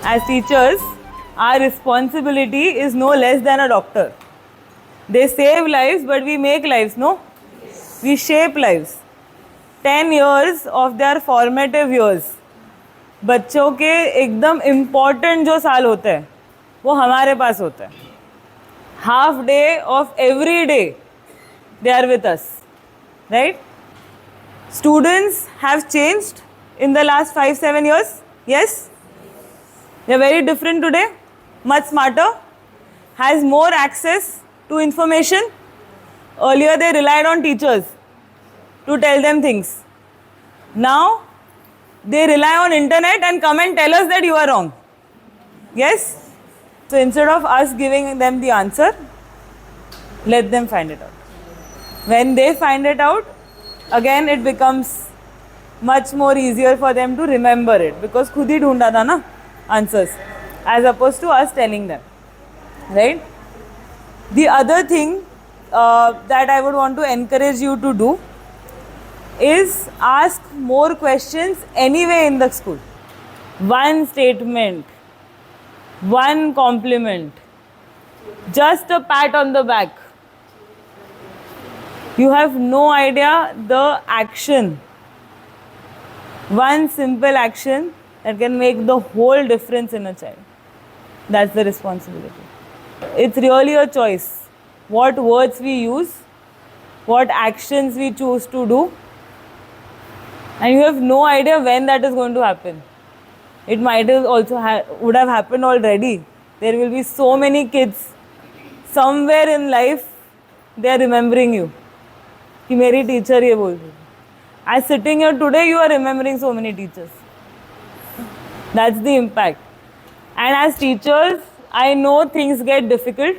As teachers, our responsibility is no less than a doctor. They save lives, but we make lives, no? We shape lives. 10 years of their formative years. बच्चों के एकदम important जो साल होते हैं वो हमारे पास होते हैं. Half day of every day they are with us, right? Students have changed in the last 5-7 years. Yes, they are very different today, much smarter, has more access to information. Earlier they relied on teachers to tell them things. Now they rely on internet and come and tell us that you are wrong. Yes? So instead of us giving them the answer, let them find it out. When they find it out, again it becomes much more easier for them to remember it, because खुद ही ढूंढा था ना answers, as opposed to us telling them, right? The other thing that I would want to encourage you to do is ask more questions anyway in the school. One statement, one compliment, just a pat on the back. You have no idea the action. One simple action that can make the whole difference in a child. That's the responsibility. It's really a choice. What words we use, what actions we choose to do, and you have no idea when that is going to happen. It might have also would have happened already. There will be so many kids somewhere in life, they are remembering you. कि मेरी teacher ये बोल रही. As sitting here today, you are remembering so many teachers. That's the impact. And as teachers, I know things get difficult.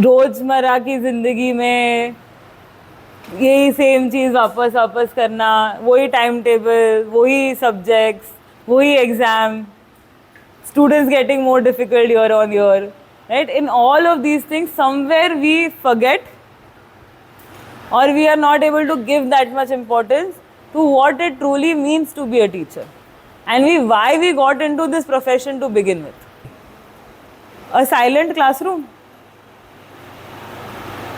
रोजमर्रा की जिंदगी में यही सेम चीज़ वापस करना, वही टाइम टेबल, वही सब्जेक्ट्स, वही exam, students getting more difficult year on year, right? In all of these things, somewhere we forget, or we are not able to give that much importance to what it truly means to be a teacher, and why we got into this profession to begin with. A silent classroom.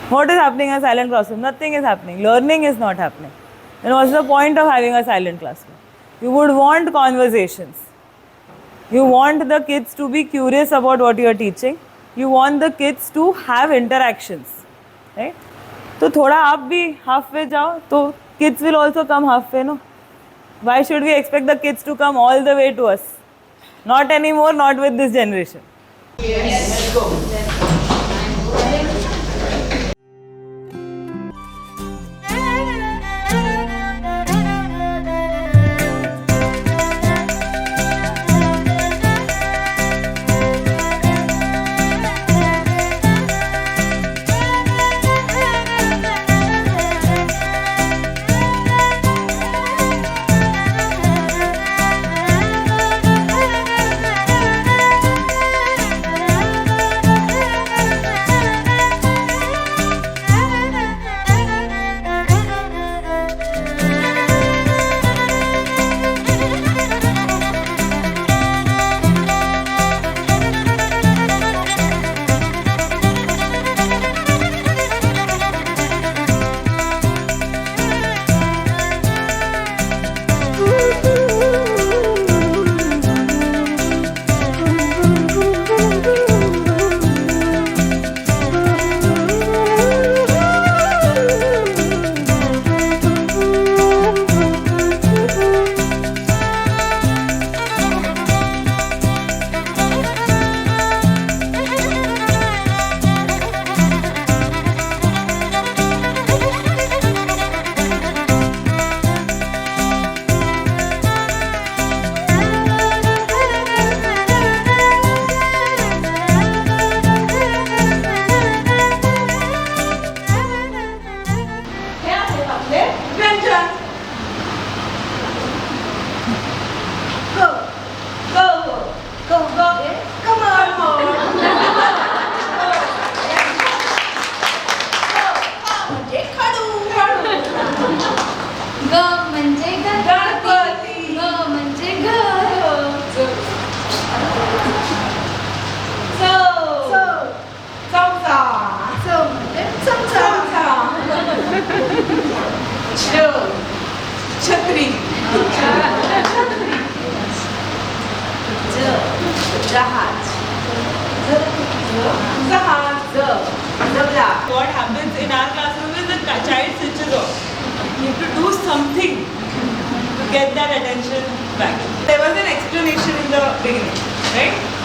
What is happening in a silent classroom? Nothing is happening. Learning is not happening. Then what's the point of having a silent classroom? You would want conversations. You want the kids to be curious about what you are teaching. You want the kids to have interactions, right? तो थोड़ा आप भी halfway जाओ, तो kids will also come halfway, no? Why should we expect the kids to come all the way to us? Not anymore, not with this generation. Yes, let's go.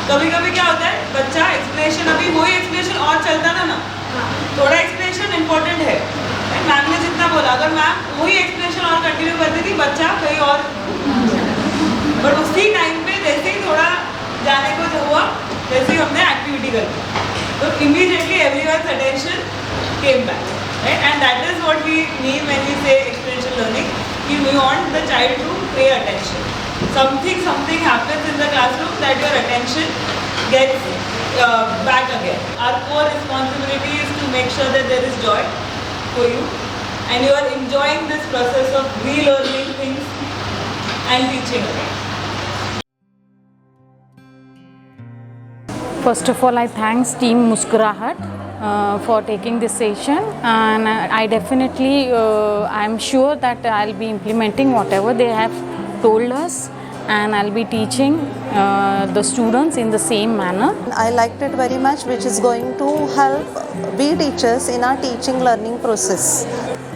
कभी कभी क्या होता है बच्चा एक्सप्लेनेशन अभी वही एक्सप्लेनेशन और चलता था ना थोड़ा एक्सप्लेनेशन इंपॉर्टेंट है मैम ने जितना बोला अगर मैम वही एक्सप्लेनेशन और कंटिन्यू करती थी बच्चा कहीं और बट उसी टाइम पे जैसे ही थोड़ा जाने को जो हुआ जैसे ही हमने एक्टिविटी कर दी तो immediately everyone's attention came back right and that is what we mean when we say experiential learning कि we want the child to pay attention something happens in the classroom that your attention gets back again. Our core responsibility is to make sure that there is joy for you and you are enjoying this process of relearning things and teaching again. First of all, I thanks Team Muskurahat for taking this session, and I definitely, I'm sure that I'll be implementing whatever they have told us, and I'll be teaching the students in the same manner. I liked it very much, which is going to help we teachers in our teaching learning process.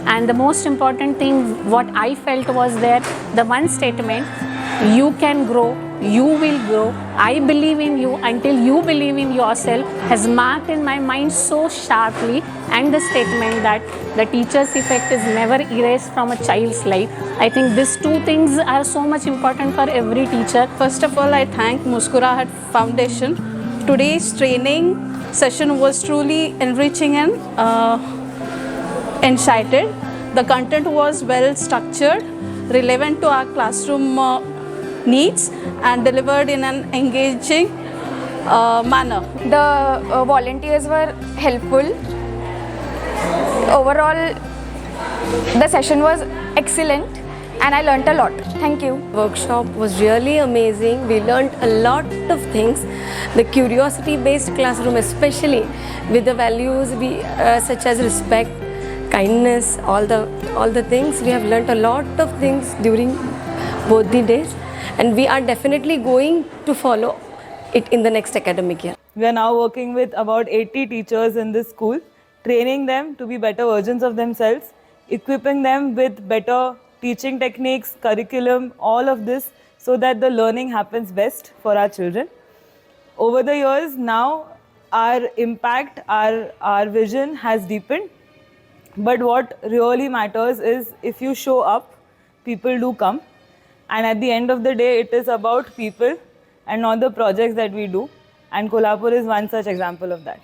And the most important thing what I felt was that the one statement, you can grow, you will grow, I believe in you until you believe in yourself, has marked in my mind so sharply, and the statement that the teacher's effect is never erased from a child's life. I think these two things are so much important for every teacher. First of all, I thank Muskurahat Foundation. Today's training session was truly enriching and excited. The content was well structured, relevant to our classroom needs, and delivered in an engaging manner. The volunteers were helpful. Overall, the session was excellent and I learnt a lot. Thank you. Workshop was really amazing. We learned a lot of things. The curiosity based classroom, especially with the values such as respect, kindness, all the things. We have learnt a lot of things during both the days, and we are definitely going to follow it in the next academic year. We are now working with about 80 teachers in this school, training them to be better versions of themselves, equipping them with better teaching techniques, curriculum, all of this, so that the learning happens best for our children. Over the years, now our impact, our vision has deepened. But what really matters is if you show up, people do come. And at the end of the day, it is about people and not the projects that we do. And Kolhapur is one such example of that.